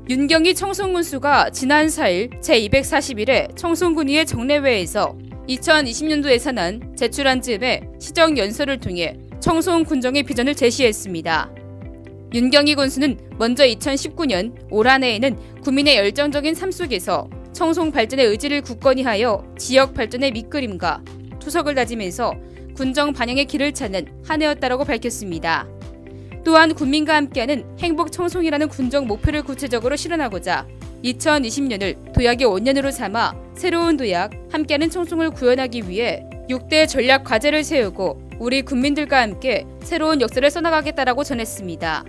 윤경희 청송군수가 지난 4일 제241회 청송군의회 정례회에서 2020년도 예산안 제출안 즈음에 시정연설을 통해 청송군정의 비전을 제시했습니다. 윤경희 군수는 먼저 2019년 올 한 해에는 국민의 열정적인 삶 속에서 청송 발전의 의지를 굳건히 하여 지역 발전의 밑그림과 투석을 다지면서 군정 반영의 길을 찾는 한 해였다라고 밝혔습니다. 또한 국민과 함께하는 행복 청송이라는 군정 목표를 구체적으로 실현하고자 2020년을 도약의 5년으로 삼아 새로운 도약, 함께하는 청송을 구현하기 위해 6대 전략 과제를 세우고 우리 국민들과 함께 새로운 역사를 써나가겠다라고 전했습니다.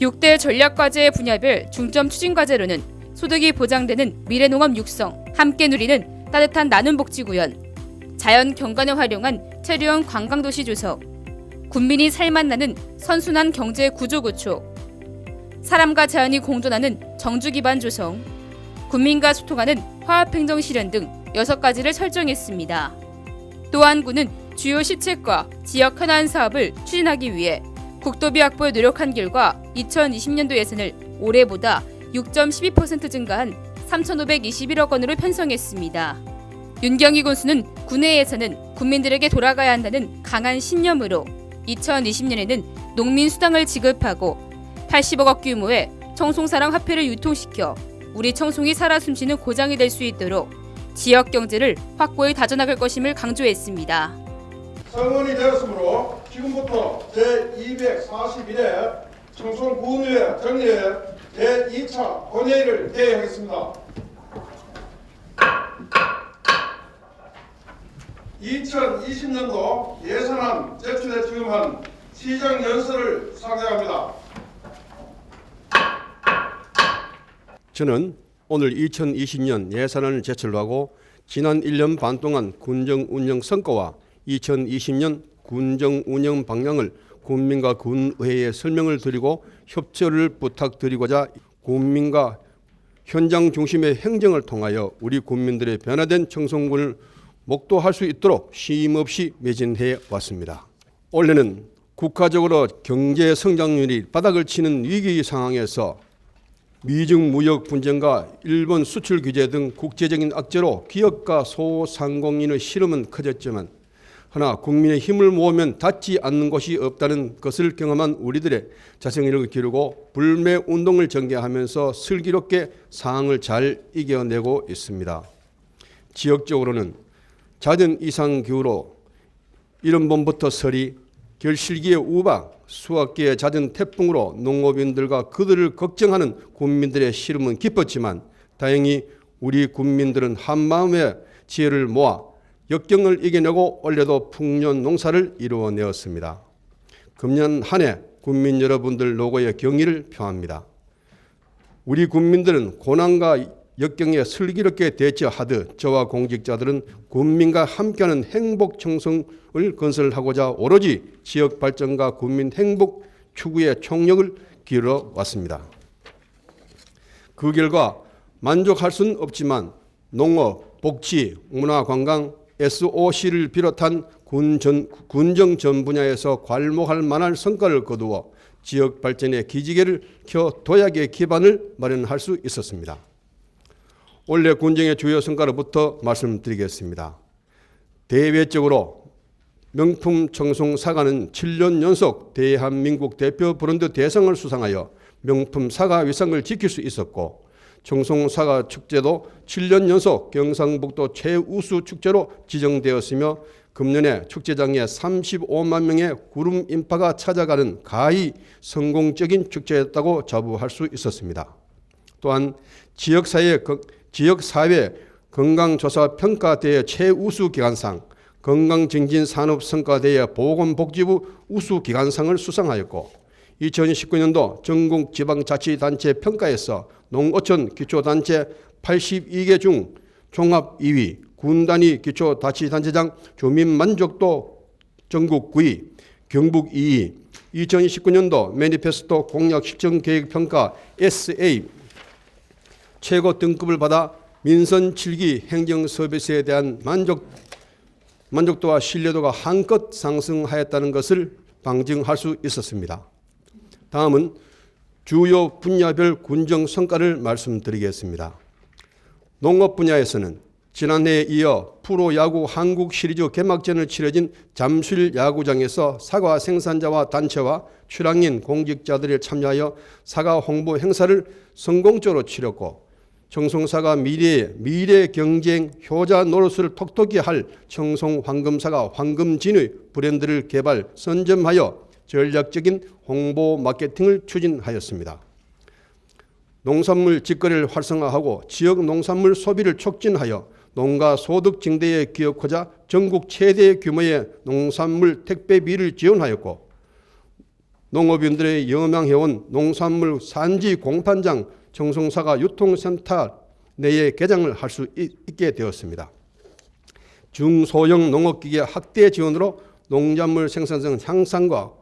6대 전략 과제의 분야별 중점 추진 과제로는 소득이 보장되는 미래농업 육성, 함께 누리는 따뜻한 나눔 복지 구현, 자연 경관을 활용한 체류형 관광도시 조성, 국민이 살맛 나는 선순환 경제 구조 구축, 사람과 자연이 공존하는 정주 기반 조성, 국민과 소통하는 화합행정 실현 등 6가지를 설정했습니다. 또한 군은 주요 시책과 지역 현안 사업을 추진하기 위해 국도비 확보에 노력한 결과 2020년도 예산을 올해보다 6.12% 증가한 3,521억 원으로 편성했습니다. 윤경희 군수는 군의 예산은 국민들에게 돌아가야 한다는 강한 신념으로 2020년에는 농민수당을 지급하고 80억원 규모의 청송사랑 화폐를 유통시켜 우리 청송이 살아 숨쉬는 고장이 될 수 있도록 지역 경제를 확고히 다져나갈 것임을 강조했습니다. 성원이 되었으므로 지금부터 제241회 청송군의회 정례회 제2차 본회의를 개회하겠습니다. 2020년도 예산안 제출에 지금한 시정연설을 상정합니다. 저는 오늘 2020년 예산안을 제출하고 지난 1년 반 동안 군정 운영 성과와 2020년 군정 운영 방향을 국민과 군의회에 설명을 드리고 협조를 부탁드리고자 국민과 현장 중심의 행정을 통하여 우리 국민들의 변화된 청송군을 목도할 수 있도록 쉼없이 매진해 왔습니다. 올해는 국가적으로 경제 성장률이 바닥을 치는 위기 상황에서 미중 무역 분쟁과 일본 수출 규제 등 국제적인 악재로 기업과 소상공인의 시름은 커졌지만 하나 국민의 힘을 모으면 닿지 않는 곳이 없다는 것을 경험한 우리들의 자생력을 기르고 불매 운동을 전개하면서 슬기롭게 상황을 잘 이겨내고 있습니다. 지역적으로는 잦은 이상기후로 이른 봄부터 서리, 결실기의 우박, 수확기의 잦은 태풍으로 농업인들과 그들을 걱정하는 국민들의 시름은 깊었지만 다행히 우리 국민들은 한마음의 지혜를 모아 역경을 이겨내고 올해도 풍년 농사를 이루어내었습니다. 금년 한 해 국민 여러분들 노고에 경의를 표합니다. 우리 국민들은 고난과 역경에 슬기롭게 대처하듯 저와 공직자들은 국민과 함께하는 행복 청송을 건설하고자 오로지 지역 발전과 국민 행복 추구에 총력을 기울여 왔습니다. 그 결과 만족할 수는 없지만 농업, 복지, 문화, 관광, SOC를 비롯한 군정 전 분야에서 괄목할 만한 성과를 거두어 지역 발전의 기지개를 켜 도약의 기반을 마련할 수 있었습니다. 올해 군정의 주요 성과로부터 말씀드리겠습니다. 대외적으로 명품 청송 사과는 7년 연속 대한민국 대표 브랜드 대상을 수상하여 명품 사과 위상을 지킬 수 있었고 청송 사과 축제도 7년 연속 경상북도 최우수 축제로 지정되었으며 금년에 축제장에 35만 명의 구름 인파가 찾아가는 가히 성공적인 축제였다고 자부할 수 있었습니다. 또한 지역사회 건강조사평가대회 최우수 기관상, 건강증진산업성과대회 보건복지부 우수기관상을 수상하였고 2019년도 전국지방자치단체 평가에서 농어촌 기초단체 82개 중 종합 2위, 군단위 기초자치단체장 주민만족도 전국 9위, 경북 2위, 2019년도 매니페스토 공약 실천계획평가 SA 최고 등급을 받아 민선 7기 행정서비스에 대한 만족도와 신뢰도가 한껏 상승하였다는 것을 방증할 수 있었습니다. 다음은 주요 분야별 군정 성과를 말씀드리겠습니다. 농업 분야에서는 지난해에 이어 프로야구 한국 시리즈 개막전을 치러진 잠실 야구장에서 사과 생산자와 단체와 출항인 공직자들이 참여하여 사과 홍보 행사를 성공적으로 치렀고, 청송사과 미래 경쟁 효자 노릇을 톡톡히 할 청송 황금사과 황금진의 브랜드를 개발 선점하여 전략적인 홍보 마케팅을 추진하였습니다. 농산물 직거래를 활성화하고 지역 농산물 소비를 촉진하여 농가 소득 증대에 기여하고자 전국 최대 규모의 농산물 택배비를 지원하였고, 농업인들의 영망해온 농산물 산지 공판장 청송사과 유통센터 내에 개장을 할 수 있게 되었습니다. 중소형 농업기계 확대 지원으로 농작물 생산성 향상과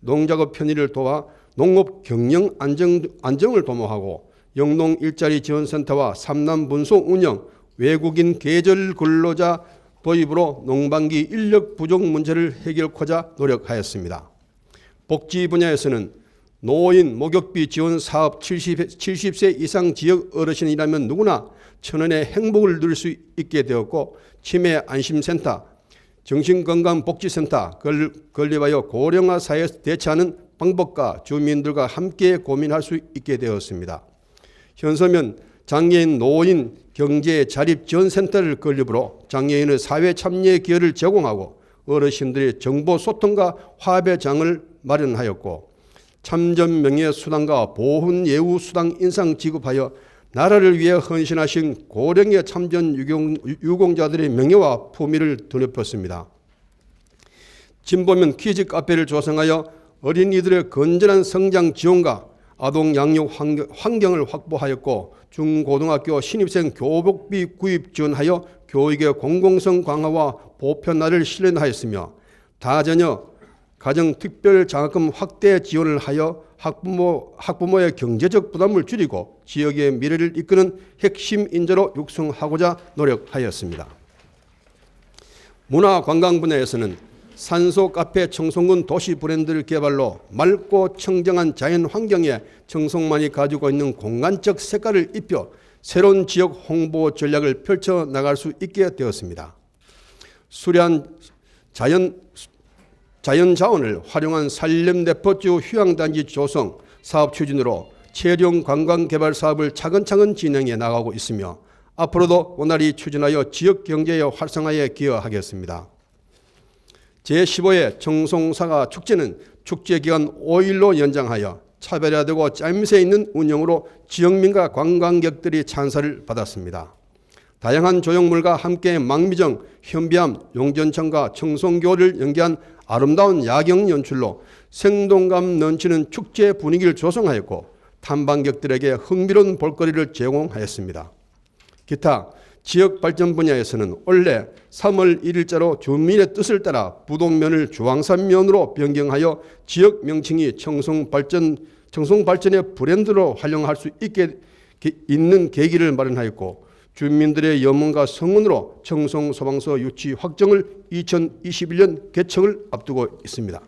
농작업 편의를 도와 농업 경영 안정을 도모하고, 영농 일자리 지원센터와 삼남 분소 운영, 외국인 계절 근로자 도입으로 농반기 인력 부족 문제를 해결하고자 노력하였습니다. 복지 분야에서는 노인 목욕비 지원 사업 70세 이상 지역 어르신이라면 누구나 1,000원의 행복을 누릴 수 있게 되었고, 치매 안심센터, 정신건강복지센터 건립하여 고령화 사회에서 대처하는 방법과 주민들과 함께 고민할 수 있게 되었습니다. 현서면 장애인 노인 경제 자립 지원센터를 건립으로 장애인의 사회 참여의 기회를 제공하고 어르신들의 정보 소통과 화합의 장을 마련하였고, 참전 명예 수당과 보훈 예우 수당 인상 지급하여 나라를 위해 헌신하신 고령의 참전 유공자들의 명예와 품위를 드높였습니다. 진보면 퀴즈 카페를 조성하여 어린이들의 건전한 성장 지원과 아동 양육 환경을 확보하였고, 중고등학교 신입생 교복비 구입 지원하여 교육의 공공성 강화와 보편화를 실현하였으며, 다자녀 가정특별장학금 확대 지원을 하여 학부모의 경제적 부담을 줄이고 지역의 미래를 이끄는 핵심 인재로 육성하고자 노력하였습니다. 문화관광 분야에서는 산소 카페 청송군 도시 브랜드를 개발로 맑고 청정한 자연 환경에 청송만이 가지고 있는 공간적 색깔을 입혀 새로운 지역 홍보 전략을 펼쳐나갈 수 있게 되었습니다. 수려한 자연자원을 활용한 산림대포주 휴양단지 조성 사업 추진으로 체령 관광 개발 사업을 차근차근 진행해 나가고 있으며, 앞으로도 원활히 추진하여 지역 경제의 활성화에 기여하겠습니다. 제15회 청송사과 축제는 축제기간 5일로 연장하여 차별화되고 짜임새 있는 운영으로 지역민과 관광객들이 찬사를 받았습니다. 다양한 조형물과 함께 망미정, 현비암, 용전천과 청송교를 연계한 아름다운 야경 연출로 생동감 넘치는 축제 분위기를 조성하였고, 탐방객들에게 흥미로운 볼거리를 제공하였습니다. 기타 지역 발전 분야에서는 올해 3월 1일자로 주민의 뜻을 따라 부동면을 주황산면으로 변경하여 지역 명칭이 청송발전의 브랜드로 활용할 수 있는 계기를 마련하였고, 주민들의 염원과 성원으로 청송소방서 유치 확정을 2021년 개청을 앞두고 있습니다.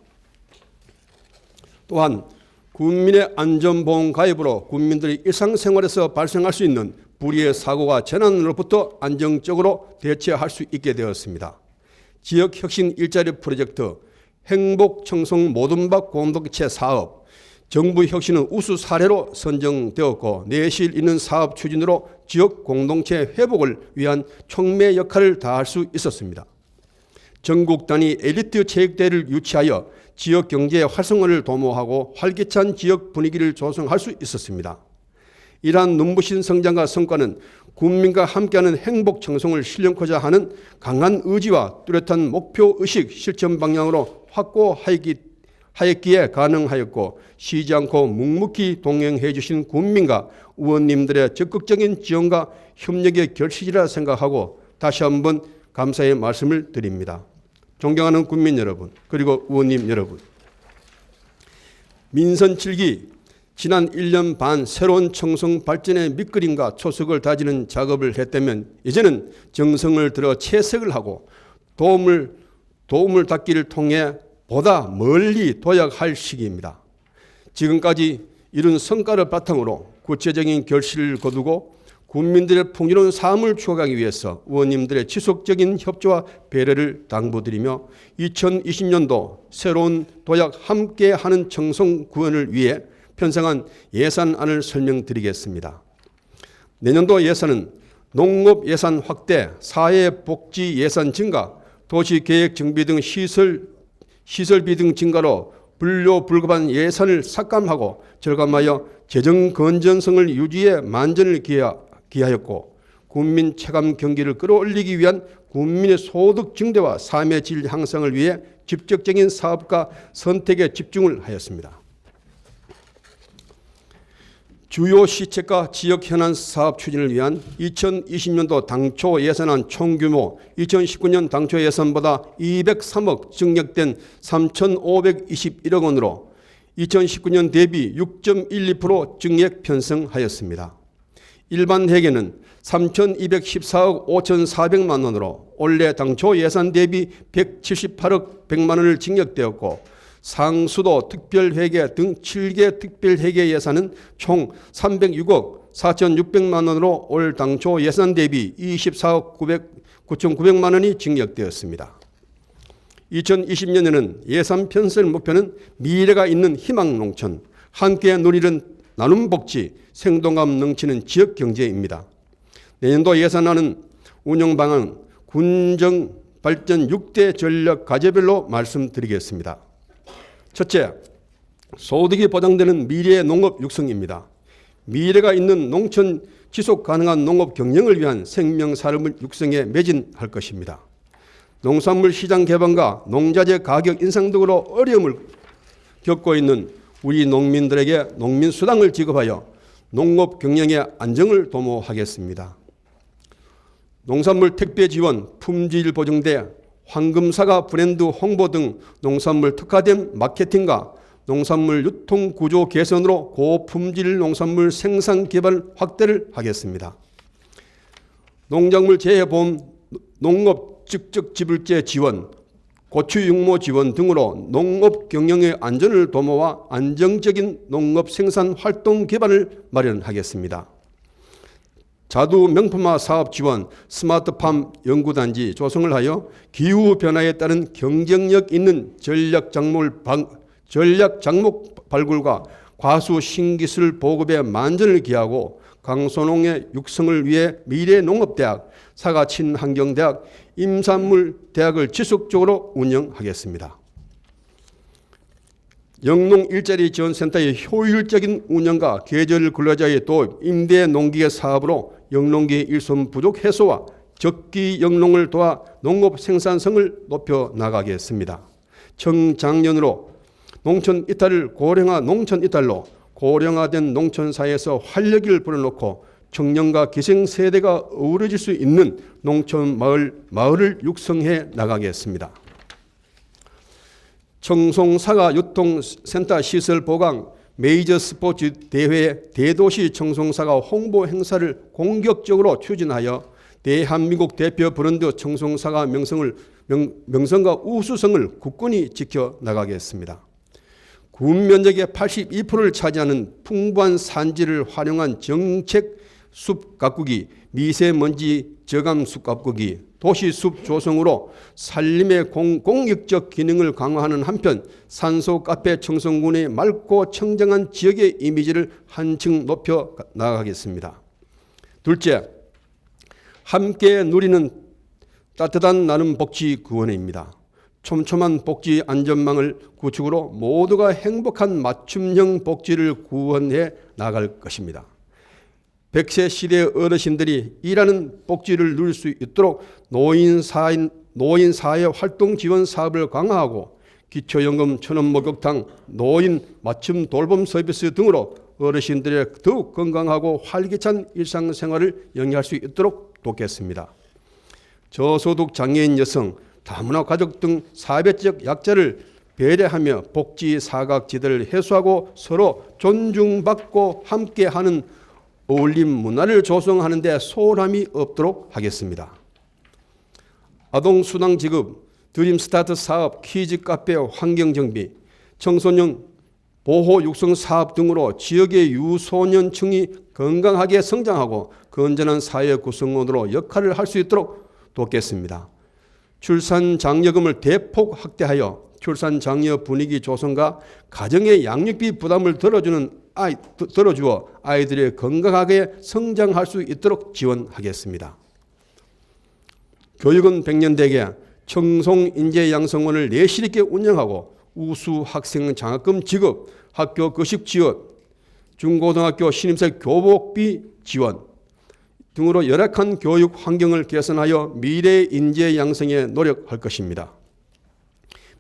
또한 군민의 안전보험 가입으로 국민들이 일상생활에서 발생할 수 있는 불의의 사고와 재난으로부터 안정적으로 대처할 수 있게 되었습니다. 지역혁신 일자리 프로젝트, 행복청송 모든박 공동체 사업, 정부 혁신은 우수 사례로 선정되었고, 내실 있는 사업 추진으로 지역 공동체 회복을 위한 촉매 역할을 다할 수 있었습니다. 전국 단위 엘리트 체육대회를 유치하여 지역 경제의 활성화를 도모하고 활기찬 지역 분위기를 조성할 수 있었습니다. 이러한 눈부신 성장과 성과는 국민과 함께하는 행복 청송을 실현하고자 하는 강한 의지와 뚜렷한 목표의식 실천 방향으로 확고하였기에 가능하였고, 쉬지 않고 묵묵히 동행해 주신 국민과 의원님들의 적극적인 지원과 협력의 결실이라 생각하고 다시 한번 감사의 말씀을 드립니다. 존경하는 국민 여러분, 그리고 의원님 여러분, 민선 7기 지난 1년 반 새로운 청송 발전의 밑그림과 초석을 다지는 작업을 했다면, 이제는 정성을 들여 채색을 하고 도움을 닫기를 통해 보다 멀리 도약할 시기입니다. 지금까지 이런 성과를 바탕으로 구체적인 결실을 거두고 국민들의 풍요로운 삶을 추구하기 위해서 의원님들의 지속적인 협조와 배려를 당부드리며 2020년도 새로운 도약 함께하는 청송구원을 위해 편성한 예산안을 설명드리겠습니다. 내년도 예산은 농업 예산 확대, 사회복지 예산 증가, 도시계획 정비 등 시설비 등 증가로 불료불급한 예산을 삭감하고 절감하여 재정 건전성을 유지에 만전을 기하였고 국민 체감 경기를 끌어올리기 위한 국민의 소득 증대와 삶의 질 향상을 위해 직접적인 사업과 선택에 집중을 하였습니다. 주요 시책과 지역 현안 사업 추진을 위한 2020년도 당초 예산안 총규모 2019년 당초 예산보다 203억 증액된 3,521억 원으로 2019년 대비 6.12% 증액 편성하였습니다. 일반 회계는 3,214억 5,400만 원으로 올해 당초 예산 대비 178억 100만 원을 증액되었고 상수도 특별회계 등 7개 특별회계 예산은 총 306억 4,600만 원으로 올 당초 예산 대비 24억 9,900만 원이 증액되었습니다. 2020년에는 예산 편성 목표는 미래가 있는 희망 농촌, 함께 누리는 나눔 복지, 생동감 넘치는 지역 경제입니다. 내년도 예산안은 운영 방안, 군정 발전 6대 전략 과제별로 말씀드리겠습니다. 첫째, 소득이 보장되는 미래의 농업 육성입니다. 미래가 있는 농촌 지속 가능한 농업 경영을 위한 생명 산업 육성에 매진할 것입니다. 농산물 시장 개방과 농자재 가격 인상 등으로 어려움을 겪고 있는 우리 농민들에게 농민수당을 지급하여 농업 경영의 안정을 도모하겠습니다. 농산물 택배 지원, 품질 보증대, 황금사과 브랜드 홍보 등 농산물 특화된 마케팅과 농산물 유통 구조 개선으로 고품질 농산물 생산 개발 확대를 하겠습니다. 농작물 재해보험, 농업 직접 지불제 지원, 고추 육모 지원 등으로 농업 경영의 안전을 도모와 안정적인 농업 생산 활동 기반을 마련하겠습니다. 자두 명품화 사업 지원, 스마트팜 연구단지 조성을 하여 기후변화에 따른 경쟁력 있는 전략 작목 발굴과 과수 신기술 보급에 만전을 기하고 강소농의 육성을 위해 미래농업대학, 사과친환경대학, 임산물대학을 지속적으로 운영하겠습니다. 영농 일자리 지원센터의 효율적인 운영과 계절 근로자의 도입, 임대 농기계 사업으로 영농기 일손 부족 해소와 적기 영농을 도와 농업 생산성을 높여 나가겠습니다. 청장년으로 농촌 이탈을 고령화 농촌 이탈로 고령화된 농촌 사회에서 활력을 불어넣고 청년과 기생세대가 어우러질 수 있는 농촌 마을을 육성해 나가겠습니다. 청송사과 유통센터 시설 보강, 메이저 스포츠 대회 대도시 청송사과 홍보 행사를 공격적으로 추진하여 대한민국 대표 브랜드 청송사과 명성과 우수성을 굳건히 지켜나가겠습니다. 군 면적의 82%를 차지하는 풍부한 산지를 활용한 정책 숲 가꾸기, 미세먼지 저감 숲 가꾸기, 도시 숲 조성으로 산림의 공익적 기능을 강화하는 한편 산소 카페 청송군의 맑고 청정한 지역의 이미지를 한층 높여 나가겠습니다. 둘째, 함께 누리는 따뜻한 나눔 복지 구원입니다. 촘촘한 복지 안전망을 구축으로 모두가 행복한 맞춤형 복지를 구원해 나갈 것입니다. 100세 시대 어르신들이 일하는 복지를 누릴 수 있도록 노인사회 활동 지원 사업을 강화하고 기초연금 천원 목욕탕, 노인 맞춤 돌봄 서비스 등으로 어르신들의 더욱 건강하고 활기찬 일상생활을 영위할 수 있도록 돕겠습니다. 저소득 장애인 여성, 다문화 가족 등 사회적 약자를 배려하며 복지 사각지대를 해소하고 서로 존중받고 함께하는 어울림 문화를 조성하는 데 소홀함이 없도록 하겠습니다. 아동수당 지급, 드림스타트 사업, 키즈 카페 환경정비, 청소년 보호 육성 사업 등으로 지역의 유소년층이 건강하게 성장하고 건전한 사회 구성원으로 역할을 할 수 있도록 돕겠습니다. 출산 장려금을 대폭 확대하여 출산 장려 분위기 조성과 가정의 양육비 부담을 덜어주어 아이들이 건강하게 성장할 수 있도록 지원하겠습니다. 교육은 백년대계 청송인재양성원을 내실 있게 운영하고 우수 학생 장학금 지급, 학교 급식 지원, 중고등학교 신입생 교복비 지원 등으로 열악한 교육 환경을 개선하여 미래 인재 양성에 노력할 것입니다.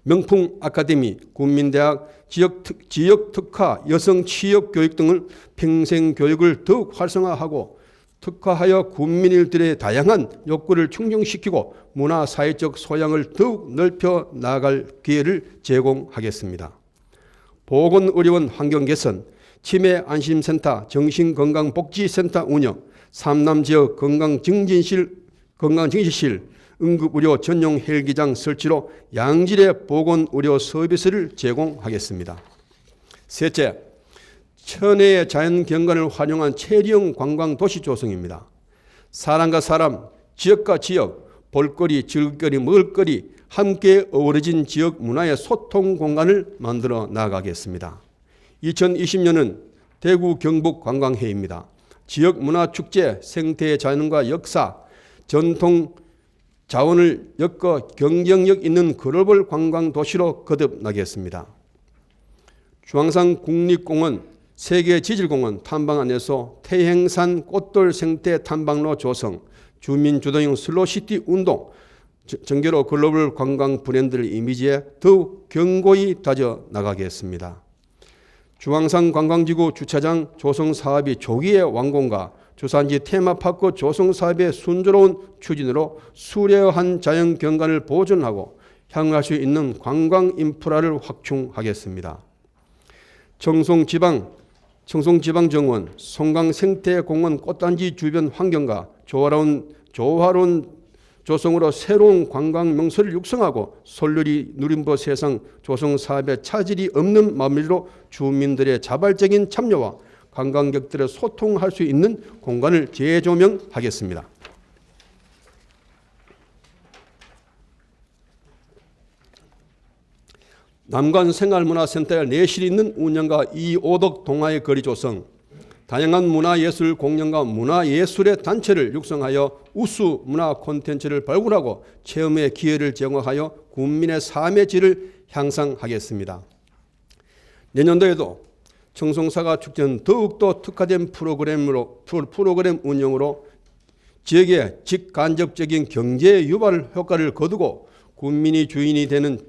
명품 아카데미, 국민대학, 지역 특화, 여성 취업 교육 등을 평생 교육을 더욱 활성화하고 특화하여 국민들의 다양한 욕구를 충족시키고 문화 사회적 소양을 더욱 넓혀 나아갈 기회를 제공하겠습니다. 보건의료원 환경 개선, 치매 안심센터, 정신건강복지센터 운영, 삼남지역 건강증진실, 응급의료 전용 헬기장 설치로 양질의 보건의료 서비스를 제공하겠습니다. 셋째, 천혜의 자연경관을 활용한 체리형 관광도시 조성입니다. 사람과 사람, 지역과 지역, 볼거리, 즐길거리, 먹을거리 함께 어우러진 지역 문화의 소통 공간을 만들어 나가겠습니다. 2020년은 대구 경북 관광해입니다. 지역 문화축제, 생태 자연과 역사, 전통 자원을 엮어 경쟁력 있는 글로벌 관광도시로 거듭나겠습니다. 중앙산 국립공원, 세계지질공원 탐방 안에서 태행산 꽃돌 생태 탐방로 조성, 주민 주도형 슬로시티 운동, 전개로 글로벌 관광 브랜드 이미지에 더욱 견고히 다져 나가겠습니다. 중앙산 관광지구 주차장 조성 사업이 조기의 완공과 주산지 테마파크 조성 사업의 순조로운 추진으로 수려한 자연 경관을 보존하고 향유할 수 있는 관광 인프라를 확충하겠습니다. 청송지방정원, 송강생태공원 꽃단지 주변 환경과 조화로운 조성으로 새로운 관광 명소를 육성하고 솔루리 누림버 세상 조성 사업에 차질이 없는 마무리로 주민들의 자발적인 참여와 관광객들의 소통할 수 있는 공간을 재조명하겠습니다. 남관 생활문화센터의 내실 있는 운영과 이오덕 동아의 거리 조성, 다양한 문화예술 공연과 문화예술의 단체를 육성하여 우수 문화 콘텐츠를 발굴하고 체험의 기회를 제공하여 국민의 삶의 질을 향상하겠습니다. 내년도에도 청송사과 축제는 더욱더 특화된 프로그램 운영으로 지역의 직간접적인 경제 유발 효과를 거두고 국민이 주인이 되는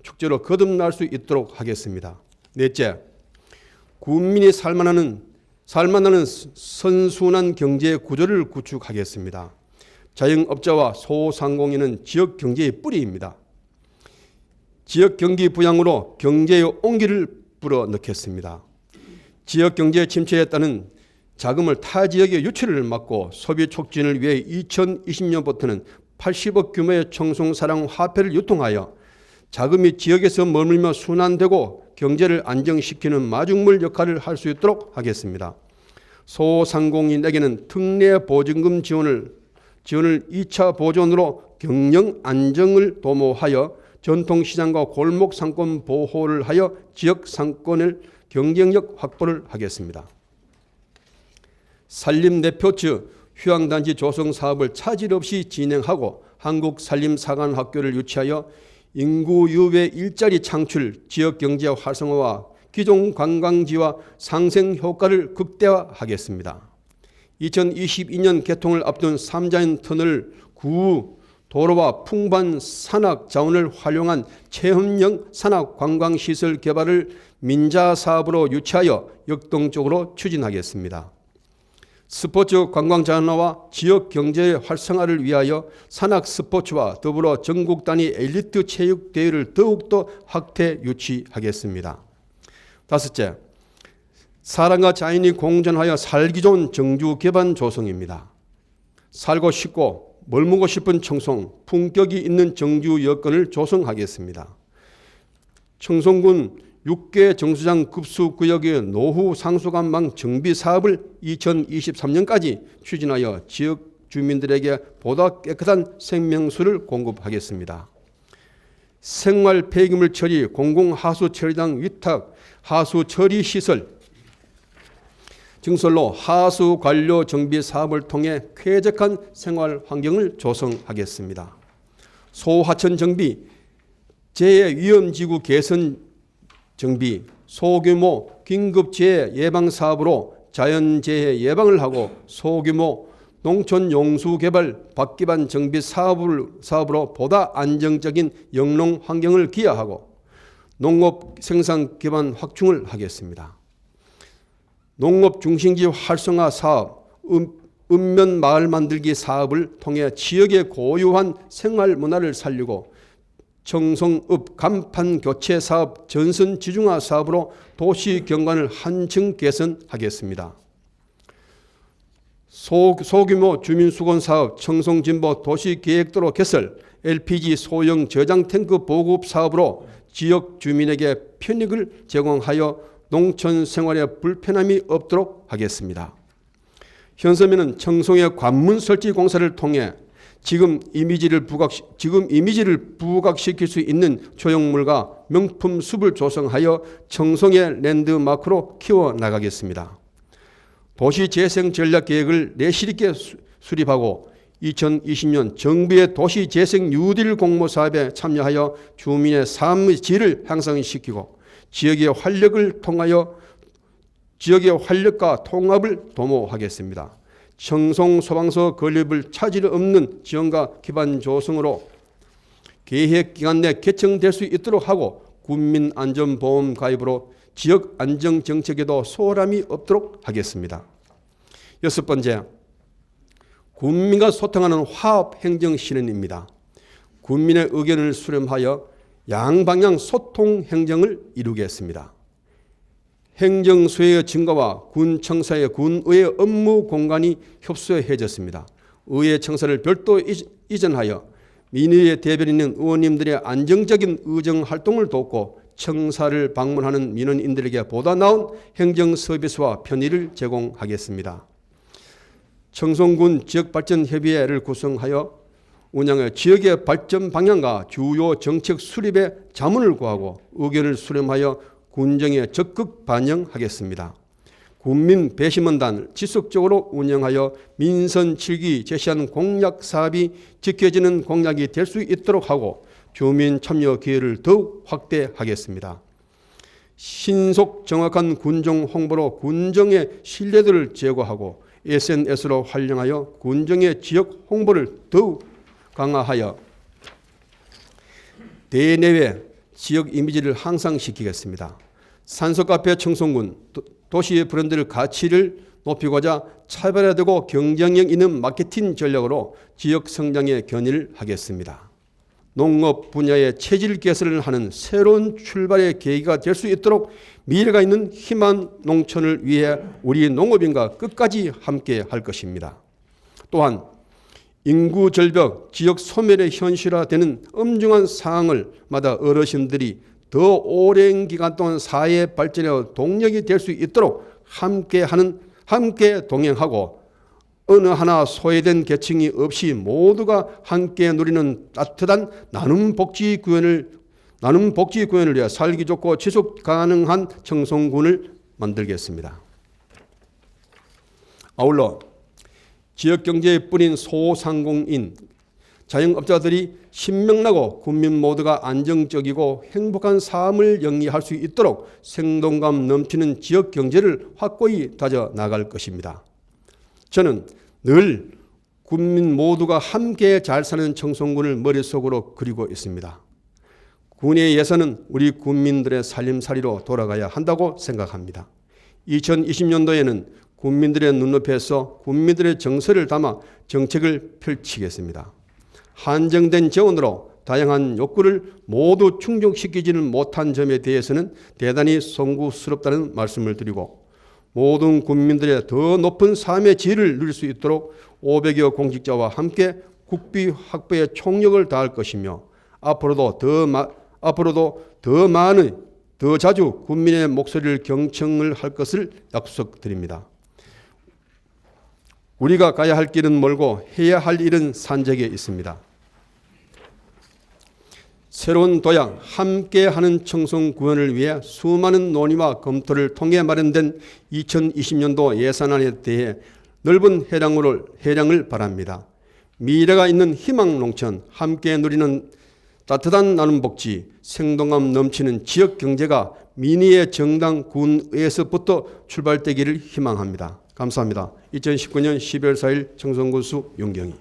축제로 거듭날 수 있도록 하겠습니다. 넷째, 국민이 살만하는 선순환 경제 구조를 구축하겠습니다. 자영업자와 소상공인은 지역 경제의 뿌리입니다. 지역 경기 부양으로 경제의 온기를 불어넣겠습니다. 지역 경제 침체에 따른 자금을 타 지역의 유치를 막고 소비 촉진을 위해 2020년부터는 80억 규모의 청송사랑 화폐를 유통하여 자금이 지역에서 머물며 순환되고 경제를 안정시키는 마중물 역할을 할 수 있도록 하겠습니다. 소상공인에게는 특례 보증금 지원을 2차 보존으로 경영 안정을 도모하여 전통시장과 골목 상권 보호를 하여 지역 상권의 경쟁력 확보를 하겠습니다. 산림대표츠 휴양단지 조성 사업을 차질 없이 진행하고 한국산림사관학교를 유치하여 인구 유배 일자리 창출, 지역 경제 활성화와 기존 관광지와 상생 효과를 극대화하겠습니다. 2022년 개통을 앞둔 삼자인 터널 구 도로와 풍부한 산악 자원을 활용한 체험형 산악 관광시설 개발을 민자 사업으로 유치하여 역동적으로 추진하겠습니다. 스포츠 관광 자원화와 지역 경제의 활성화를 위하여 산악 스포츠와 더불어 전국 단위 엘리트 체육 대회를 더욱더 확대 유치하겠습니다. 다섯째, 사람과 자연이 공존하여 살기 좋은 정주 개발 조성입니다. 살고 싶고 머물고 싶은 청송, 품격이 있는 정주 여건을 조성하겠습니다. 청송군 6개 정수장 급수구역의 노후 상수관망 정비 사업을 2023년까지 추진하여 지역 주민들에게 보다 깨끗한 생명수를 공급하겠습니다. 생활 폐기물 처리, 공공하수 처리장 위탁, 하수 처리 시설 증설로 하수 관료 정비 사업을 통해 쾌적한 생활 환경을 조성하겠습니다. 소하천 정비, 재해 위험지구 개선 정비, 소규모 긴급재해 예방 사업으로 자연재해 예방을 하고 소규모 농촌 용수 개발 밭기반 정비 사업으로 보다 안정적인 영농 환경을 기하하고 농업 생산 기반 확충을 하겠습니다. 농업 중심지 활성화 사업, 읍면 마을 만들기 사업을 통해 지역의 고유한 생활 문화를 살리고 청송읍 간판 교체 사업 전선 지중화 사업으로 도시 경관을 한층 개선하겠습니다. 소규모 주민수건 사업, 청송진보 도시계획도로 개설, LPG 소형 저장 탱크 보급 사업으로 지역 주민에게 편익을 제공하여 농촌 생활에 불편함이 없도록 하겠습니다. 현서민은 청송의 관문 설치 공사를 통해 지금 이미지를 부각시킬 수 있는 조형물과 명품 숲을 조성하여 청송의 랜드마크로 키워나가겠습니다. 도시재생전략계획을 내실 있게 수립하고 2020년 정부의 도시재생 뉴딜 공모사업에 참여하여 주민의 삶의 질을 향상시키고 지역의 활력과 통합을 도모하겠습니다. 청송소방서 건립을 차질 없는 지원과 기반 조성으로 계획기간 내 개청될 수 있도록 하고 국민안전보험 가입으로 지역 안정정책에도 소홀함이 없도록 하겠습니다. 6번째, 국민과 소통하는 화합행정실현입니다. 국민의 의견을 수렴하여 양방향 소통 행정을 이루겠습니다. 행정수혜의 증가와 군청사의 군의회 업무 공간이 협소해졌습니다. 의회 청사를 별도 이전하여 민의회 대변인인 의원님들의 안정적인 의정활동을 돕고 청사를 방문하는 민원인들에게 보다 나은 행정서비스와 편의를 제공하겠습니다. 청송군 지역발전협의회를 구성하여 운영해 지역의 발전 방향과 주요 정책 수립에 자문을 구하고 의견을 수렴하여 군정에 적극 반영하겠습니다. 국민 배심원단을 지속적으로 운영하여 민선 7기 제시한 공약 사업이 지켜지는 공약이 될 수 있도록 하고 주민 참여 기회를 더욱 확대하겠습니다. 신속 정확한 군정 홍보로 군정의 신뢰도를 제고하고 SNS로 활용하여 군정의 지역 홍보를 더욱 강화하여 대내외 지역 이미지를 향상시키겠습니다. 산소카페 청송군 도시의 브랜드를 가치를 높이고자 차별화되고 경쟁력 있는 마케팅 전략으로 지역 성장에 견인을 하겠습니다. 농업 분야의 체질 개선을 하는 새로운 출발의 계기가 될 수 있도록 미래가 있는 희망 농촌을 위해 우리 농업인과 끝까지 함께 할 것입니다. 또한 인구 절벽, 지역 소멸의 현실화되는 엄중한 상황을 마다 어르신들이 더 오랜 기간 동안 사회 발전의 동력이 될 수 있도록 함께 동행하고 어느 하나 소외된 계층이 없이 모두가 함께 누리는 따뜻한 나눔 복지 구현을 위해 살기 좋고 지속 가능한 청송군을 만들겠습니다. 아울러 지역경제의 뿌린 소상공인, 자영업자들이 신명나고 국민 모두가 안정적이고 행복한 삶을 영위할 수 있도록 생동감 넘치는 지역경제를 확고히 다져나갈 것입니다. 저는 늘 국민 모두가 함께 잘 사는 청송군을 머릿속으로 그리고 있습니다. 군의 예산은 우리 국민들의 살림살이로 돌아가야 한다고 생각합니다. 2020년도에는 국민들의 눈높이에서 국민들의 정서를 담아 정책을 펼치겠습니다. 한정된 재원으로 다양한 욕구를 모두 충족시키지는 못한 점에 대해서는 대단히 송구스럽다는 말씀을 드리고 모든 국민들의 더 높은 삶의 질을 누릴 수 있도록 500여 공직자와 함께 국비 확보에 총력을 다할 것이며 앞으로도 더 더 자주 국민의 목소리를 경청을 할 것을 약속드립니다. 우리가 가야 할 길은 멀고 해야 할 일은 산적에 있습니다. 새로운 도약, 함께하는 청송 구현을 위해 수많은 논의와 검토를 통해 마련된 2020년도 예산안에 대해 넓은 해량을 바랍니다. 미래가 있는 희망 농촌, 함께 누리는 따뜻한 나눔 복지, 생동감 넘치는 지역 경제가 민의의 정당 군에서부터 출발되기를 희망합니다. 감사합니다. 2019년 12월 4일 청송군수 윤경희.